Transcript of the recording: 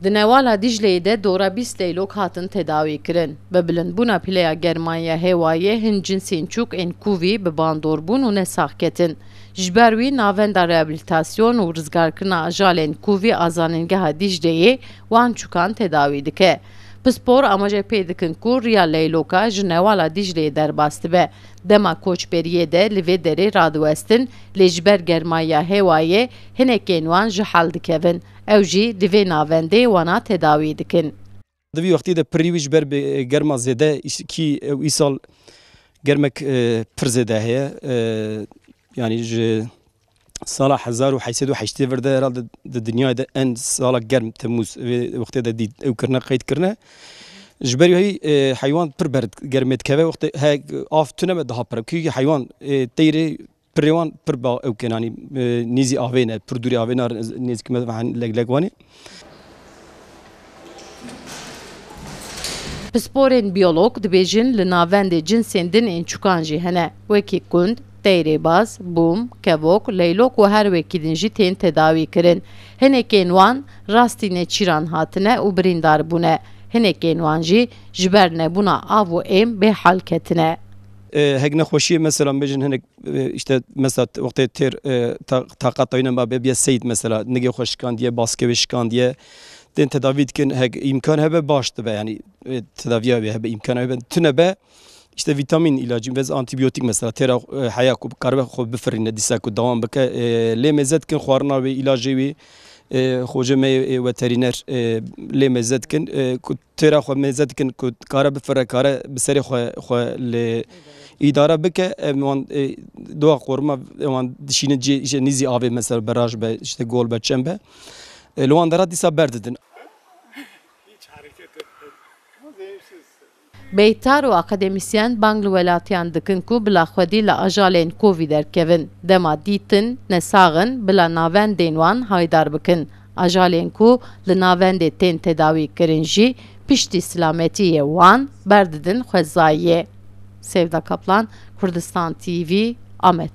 Di Newala Dicleyê de dora 20 leylok hatin tedawî kirin. Bi bilindbûna pîleya germaniya hêwayê hin cinsên çûk ên Covid bi bandorbûn û nesax ketin. Ji ber wî navenda rehabilitasyon û rizgarkirina ajalên Covid a zanîngeha Dicleyê wan çûkan tedawî dike. Pispor amaca pê dikin ku riya leyloka ji Newala Dicleyê derbas dibe. Dema koçberiyê de li vê derê radiwestin lê ji ber germaniya hêwayê hinekên wan ji hel dikevin. Ew jî li vê navendê wana tedawî dikin. Di vî wextî de pirî wî ji ber germa zêde ki îsal germek pir zêde heye. Yani ji sala 1880 vir de herhalde di dinyayê de en sala germ Temmûz vê wextê de dît ew kirine qeyd kirine. Ji ber wî heywan pir ber germê dikeve wextê hek av tune me daha pir. Kî heywan teyrê pirê wan pir ba ew kenanî nîzî avê ne pir dûrê avê ne nêzîkî me leg wanê. Pisporên biyolog dibêjin li navendê cinsên din ên çûkan jî hene. Wekî kund, teyrêbaz, bûm, kevok, leylok û her wekî din jî tên tedawî kirin. Hinekên wan rastî neçîran hatine û birîndar bûne. Hinekên wan jî ji ber nebûna av û êm bêhal ketine. Hek nexweşiyê mesela bêjin hinek işte mesela wextê têr taqat dayîne me bêbiye seyid mesela nigê xwe şikandiye baskevê şikandiye tên tedavî dikin hek îmkan hebe baş dibe yani tedaviya wê hebe îmkan hebe tune be işte vitamin ilacı vez antibiyotik mesela têra heya ku karibe xwe bifirîne dîsa ku dewam bike lê mêze dikin xwarina wê ilacê wê xoca me veterîner lê mêze dikin ku têra xwe mêze dikin ku kare bifire kare bi serê xwe lê îdare bike wan doğa qorma wan dişîne cê nîzî avê mesela beraj be işte gol be çem be li wan dera dîsa berdidin. Beytar û akademisyen bang li welatiyan dikin ku bila xwedî li ajalên Covid derkevin. Dema dîtin, nesaxin bila navendên wan haydar bikin. Ajalên ku li navendê tên tedawî kirin jî piştî silametiyê wan berdidin xwezayiyê. Sevda Kaplan, Kurdistan TV, Amed.